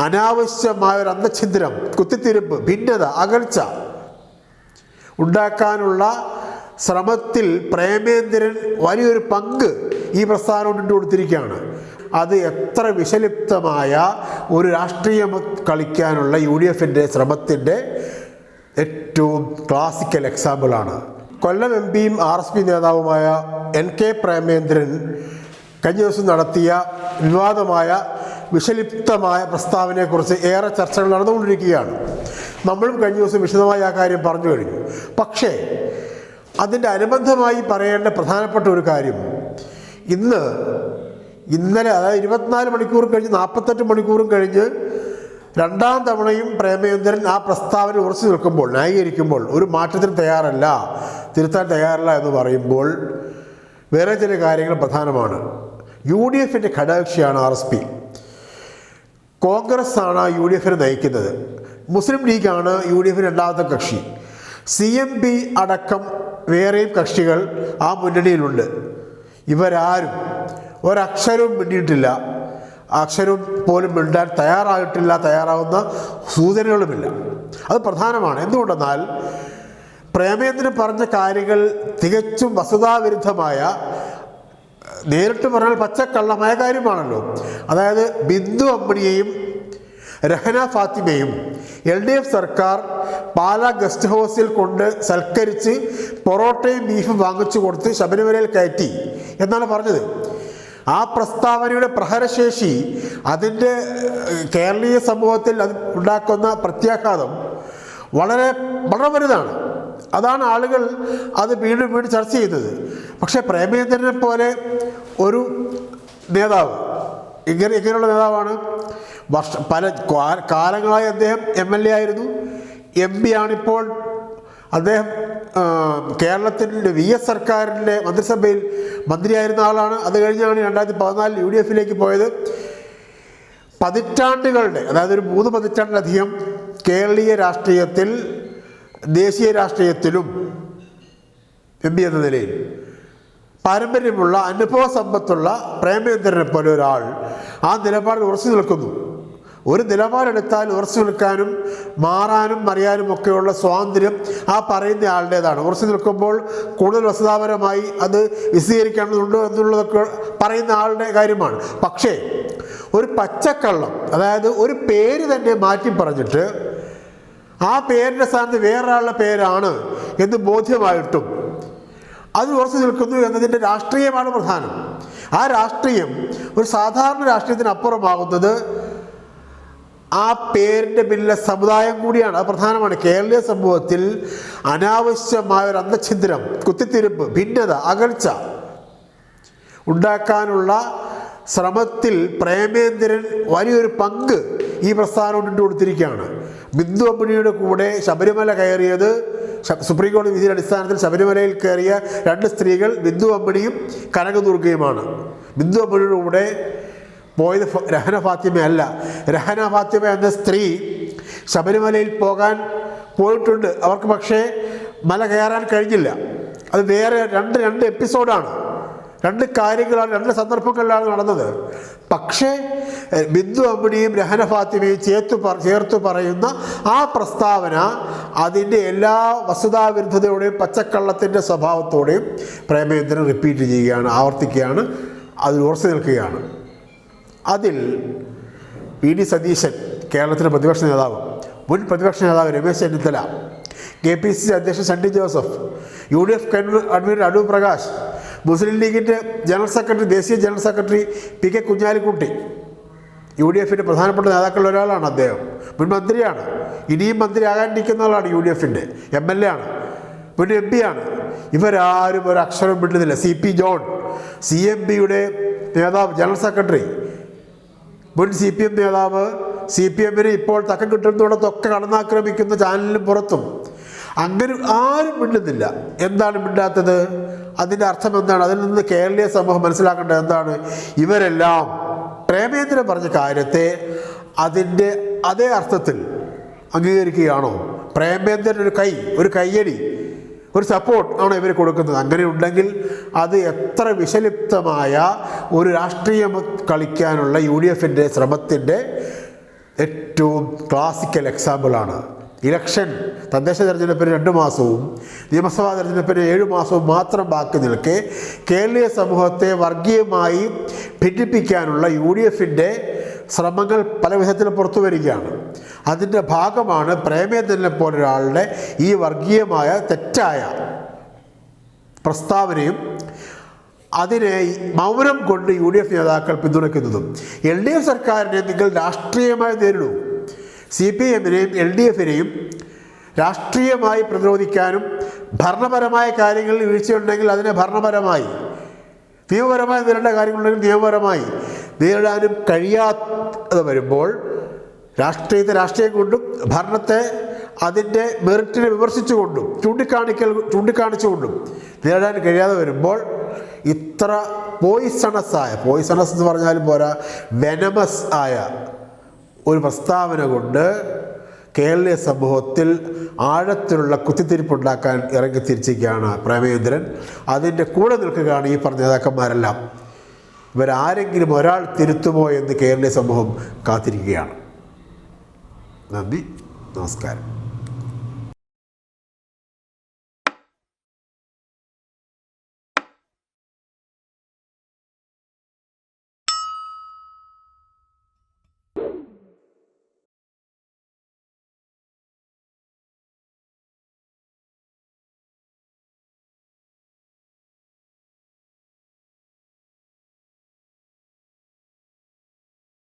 അനാവശ്യമായ ഒരു അന്തഛിദ്രം, കുത്തിത്തിരിപ്പ്, ഭിന്നത, അകൽച്ച ഉണ്ടാക്കാനുള്ള ശ്രമത്തിൽ പ്രേമേന്ദ്രൻ വലിയൊരു പങ്ക് ഈ പ്രസ്ഥാനം ഇട്ട് കൊടുത്തിരിക്കുകയാണ്. അത് എത്ര വിഷലിപ്തമായ ഒരു രാഷ്ട്രീയം കളിക്കാനുള്ള UDFൻ്റെ ശ്രമത്തിൻ്റെ ഏറ്റവും ക്ലാസിക്കൽ എക്സാമ്പിളാണ്. കൊല്ലം MP-യും RSP നേതാവുമായ NK പ്രേമേന്ദ്രൻ കഴിഞ്ഞ ദിവസം നടത്തിയ വിവാദമായ വിഷലിപ്തമായ പ്രസ്താവനയെക്കുറിച്ച് ഏറെ ചർച്ചകൾ നടന്നുകൊണ്ടിരിക്കുകയാണ്. നമ്മളും കഴിഞ്ഞ ദിവസം വിശദമായി ആ കാര്യം പറഞ്ഞു കഴിഞ്ഞു. പക്ഷേ അതിൻ്റെ അനുബന്ധമായി പറയേണ്ട പ്രധാനപ്പെട്ട ഒരു കാര്യം, ഇന്നലെ അതായത് 24 മണിക്കൂർ കഴിഞ്ഞ് 48 മണിക്കൂറും കഴിഞ്ഞ് രണ്ടാം തവണയും പ്രേമേന്ദ്രൻ ആ പ്രസ്താവന ഉറച്ചു നിൽക്കുമ്പോൾ, ന്യായീകരിക്കുമ്പോൾ, ഒരു മാറ്റത്തിന് തയ്യാറല്ല, തിരുത്താൻ തയ്യാറല്ല എന്ന് പറയുമ്പോൾ വേറെ ചില കാര്യങ്ങൾ പ്രധാനമാണ്. UDFൻ്റെ ഘടകകക്ഷിയാണ് RSP. കോൺഗ്രസ് ആണ് UDFനെ നയിക്കുന്നത്. മുസ്ലിം ലീഗാണ് UDFന് രണ്ടാമത്തെ കക്ഷി. CMP അടക്കം വേറെയും കക്ഷികൾ ആ മുന്നണിയിലുണ്ട്. ഇവരാരും ഒരക്ഷരവും മിണ്ടിയിട്ടില്ല, അക്ഷരവും പോലും മിണ്ടാൻ തയ്യാറാവുന്ന സൂചനകളുമില്ല. അത് പ്രധാനമാണ്. എന്തുകൊണ്ടെന്നാൽ പ്രേമേന്ദ്രൻ പറഞ്ഞ കാര്യങ്ങൾ തികച്ചും വസ്തുതാവിരുദ്ധമായ, നേരിട്ട് പറഞ്ഞാൽ പച്ചക്കള്ളമായ കാര്യമാണല്ലോ. അതായത് ബിന്ദു അമ്മിണിയെയും രഹന ഫാത്തിമയും LDF സർക്കാർ പാലാ ഗസ്റ്റ് ഹൗസിൽ കൊണ്ട് സൽക്കരിച്ച് പൊറോട്ടയും ബീഫും വാങ്ങിച്ചു കൊടുത്ത് ശബരിമലയിൽ കയറ്റി എന്നാണ് പറഞ്ഞത്. ആ പ്രസ്താവനയുടെ പ്രഹരശേഷി, അതിൻ്റെ കേരളീയ സമൂഹത്തിൽ അത് ഉണ്ടാക്കുന്ന പ്രത്യാഘാതം വളരെ വളരെ വലുതാണ്. അതാണ് ആളുകൾ അത് വീണ്ടും ചർച്ച ചെയ്യുന്നത്. പക്ഷേ പ്രേമേന്ദ്രനെ പോലെ ഒരു നേതാവ്, ഇങ്ങനെയുള്ള നേതാവാണ്. പല കാലങ്ങളായി അദ്ദേഹം MLA ആയിരുന്നു, MP ആണിപ്പോൾ. അദ്ദേഹം കേരളത്തിൻ്റെ VS സർക്കാരിൻ്റെ മന്ത്രിസഭയിൽ മന്ത്രിയായിരുന്ന ആളാണ്. അത് കഴിഞ്ഞാണ് 2014 UDFലേക്ക് പോയത്. പതിറ്റാണ്ടുകളുടെ, അതായത് ഒരു 3 പതിറ്റാണ്ടിലധികം കേരളീയ രാഷ്ട്രീയത്തിൽ, ദേശീയ രാഷ്ട്രീയത്തിലും MP എന്ന നിലയിൽ പാരമ്പര്യമുള്ള, അനുഭവ സമ്പത്തുള്ള പ്രേമേന്ദ്രനെ പോലെ ഒരാൾ ആ നിലപാടിൽ ഉറച്ചു നിൽക്കുന്നു. ഒരു നിലപാടെടുത്താൽ ഉറച്ചു നിൽക്കാനും മാറാനും അറിയാനും ഒക്കെയുള്ള സ്വാതന്ത്ര്യം ആ പറയുന്ന ആളുടേതാണ്. ഉറച്ചു നിൽക്കുമ്പോൾ കൂടുതൽ വസ്തുതാപരമായി അത് വിശദീകരിക്കേണ്ടതുണ്ടോ എന്നുള്ളതൊക്കെ പറയുന്ന ആളുടെ കാര്യമാണ്. പക്ഷേ ഒരു പച്ചക്കള്ളം, അതായത് ഒരു പേര് തന്നെ മാറ്റി പറഞ്ഞിട്ട് ആ പേരിൻ്റെ സ്ഥാനത്ത് വേറൊരാളുടെ പേരാണ് എന്ന് ബോധ്യമായിട്ടും അത് ഉറച്ചു നിൽക്കുന്നു എന്നതിൻ്റെ രാഷ്ട്രീയമാണ് പ്രധാനം. ആ രാഷ്ട്രീയം ഒരു സാധാരണ രാഷ്ട്രീയത്തിനപ്പുറമാകുന്നത് ആ പേരിൻ്റെ പിന്നിലെ സമുദായം കൂടിയാണ്. അത് പ്രധാനമാണ്. കേരളീയ സമൂഹത്തിൽ അനാവശ്യമായ ഒരു അന്തഛിദ്രം, കുത്തിത്തിരിപ്പ്, ഭിന്നത, അകൽച്ച ഉണ്ടാക്കാനുള്ള ശ്രമത്തിൽ പ്രേമേന്ദ്രൻ വലിയൊരു പങ്ക് ഈ പ്രസ്ഥാനം ഇട്ട് കൊടുത്തിരിക്കുകയാണ്. ബിന്ദു അമ്മിണിയുടെ കൂടെ ശബരിമല കയറിയത്, സുപ്രീം കോടതി വിധിയുടെ അടിസ്ഥാനത്തിൽ ശബരിമലയിൽ കയറിയ 2 സ്ത്രീകൾ ബിന്ദു അമ്മിണിയും കനകദുർഗയുമാണ്. ബിന്ദു അമ്മിണിയുടെ കൂടെ പോയത് രഹന ഫാത്തിമയല്ല. രഹന ഫാത്തിമ എന്ന സ്ത്രീ ശബരിമലയിൽ പോയിട്ടുണ്ട്. അവർക്ക് പക്ഷേ മല കയറാൻ കഴിഞ്ഞില്ല. അത് വേറെ രണ്ട് എപ്പിസോഡാണ്, 2 കാര്യങ്ങളാണ്, 2 സന്ദർഭങ്ങളിലാണ് നടന്നത്. പക്ഷേ ബിന്ദു അമ്മിണിയും രഹന ഫാത്തിമയും ചേർത്ത് പറയുന്ന ആ പ്രസ്താവന അതിൻ്റെ എല്ലാ വസ്തുതാവിരുദ്ധതയോടെയും പച്ചക്കള്ളത്തിൻ്റെ സ്വഭാവത്തോടെയും പ്രേമേന്ദ്രൻ റിപ്പീറ്റ് ചെയ്യുകയാണ്, ആവർത്തിക്കുകയാണ്, അതിൽ ഉറച്ചു നിൽക്കുകയാണ്. അതിൽ PD സതീശൻ, കേരളത്തിലെ പ്രതിപക്ഷ നേതാവ്, മുൻ പ്രതിപക്ഷ നേതാവ് രമേശ് ചെന്നിത്തല, KPCC അധ്യക്ഷൻ സണ്ണി ജോസഫ്, UDF കൺവീനർ അടൂർ പ്രകാശ്, മുസ്ലിം ലീഗിൻ്റെ ജനറൽ സെക്രട്ടറി, ദേശീയ ജനറൽ സെക്രട്ടറി PK കുഞ്ഞാലിക്കുട്ടി, UDFൻ്റെ പ്രധാനപ്പെട്ട നേതാക്കളിൽ ഒരാളാണ് അദ്ദേഹം. മുൻ മന്ത്രിയാണ്, ഇനിയും മന്ത്രിയാകാനിരിക്കുന്ന ആളാണ്. UDFൻ്റെ MLA ആണ്, മുൻ MP ആണ്. ഇവരാരും ഒരു അക്ഷരം വിടുന്നില്ല. CP ജോൺ, CMPയുടെ നേതാവ്, ജനറൽ സെക്രട്ടറി, മുൻ CPM നേതാവ്, CPMന് ഇപ്പോൾ തക്കം കിട്ടുന്നിടത്തൊക്കെ കടന്നാക്രമിക്കുന്ന ചാനലിനും പുറത്തും അങ്ങനെ ആരും മിണ്ടുന്നില്ല. എന്താണ് മിണ്ടാത്തത്? അതിൻ്റെ അർത്ഥം എന്താണ്? അതിൽ നിന്ന് കേരളീയ സമൂഹം മനസ്സിലാക്കേണ്ടത് എന്താണ്? ഇവരെല്ലാം പ്രേമേന്ദ്രൻ പറഞ്ഞ കാര്യത്തെ അതിൻ്റെ അതേ അർത്ഥത്തിൽ അംഗീകരിക്കുകയാണോ? പ്രേമേന്ദ്രൻ ഒരു കയ്യടി, ഒരു സപ്പോർട്ട് ആണ് ഇവർ കൊടുക്കുന്നത്. അങ്ങനെ ഉണ്ടെങ്കിൽ അത് എത്ര വിഷലിപ്തമായ ഒരു രാഷ്ട്രീയം കളിക്കാനുള്ള UDFൻ്റെ ശ്രമത്തിൻ്റെ ഏറ്റവും ക്ലാസിക്കൽ എക്സാമ്പിളാണ്. ഇലക്ഷൻ തദ്ദേശ തെരഞ്ഞെടുപ്പിന് 2 മാസവും നിയമസഭാ തെരഞ്ഞെടുപ്പിന് 7 മാസവും മാത്രം ബാക്കി നിൽക്കെ കേരളീയ സമൂഹത്തെ വർഗീയമായി ഭിന്നിപ്പിക്കാനുള്ള UDFൻ്റെ ശ്രമങ്ങൾ പല വിധത്തിൽ പുറത്തു വരികയാണ്. അതിൻ്റെ ഭാഗമാണ് പ്രേമേന്ദ്രനെ പോലൊരാളുടെ ഈ വർഗീയമായ തെറ്റായ പ്രസ്താവനയും അതിനെ മൗനം കൊണ്ട് UDF നേതാക്കൾ പിന്തുണയ്ക്കുന്നതും. LDF സർക്കാരിനെ നിങ്ങൾ രാഷ്ട്രീയമായി നേരിടൂ. CPMനെയും LDFനെയും രാഷ്ട്രീയമായി പ്രതിരോധിക്കാനും ഭരണപരമായ കാര്യങ്ങളിൽ വീഴ്ചയുണ്ടെങ്കിൽ അതിനെ ഭരണപരമായി, നിയമപരമായി നേരിടേണ്ട കാര്യങ്ങളുണ്ടെങ്കിൽ നിയമപരമായി നേരിടാനും കഴിയാതെ വരുമ്പോൾ രാഷ്ട്രീയത്തെ രാഷ്ട്രീയം കൊണ്ടും ഭരണത്തെ അതിൻ്റെ മെറിറ്റിനെ വിമർശിച്ചുകൊണ്ടും ചൂണ്ടിക്കാണിച്ചുകൊണ്ടും നേരിടാൻ കഴിയാതെ വരുമ്പോൾ ഇത്ര പോയിസണസ് എന്ന് പറഞ്ഞാലും പോരാ, വെനമസ് ആയ ഒരു പ്രസ്താവന കൊണ്ട് കേരളീയ സമൂഹത്തിൽ ആഴത്തിലുള്ള കുത്തിത്തിരിപ്പുണ്ടാക്കാൻ ഇറങ്ങിത്തിരിച്ചിരിക്കുകയാണ് പ്രേമേന്ദ്രൻ. അതിൻ്റെ കൂടെ നിൽക്കുകയാണ് ഈ പറഞ്ഞ നേതാക്കന്മാരെല്ലാം. ഇവരാരെങ്കിലും ഒരാൾ തിരുത്തുമോ എന്ന് കേരളീയ സമൂഹം കാത്തിരിക്കുകയാണ്. നന്ദി, നമസ്കാരം.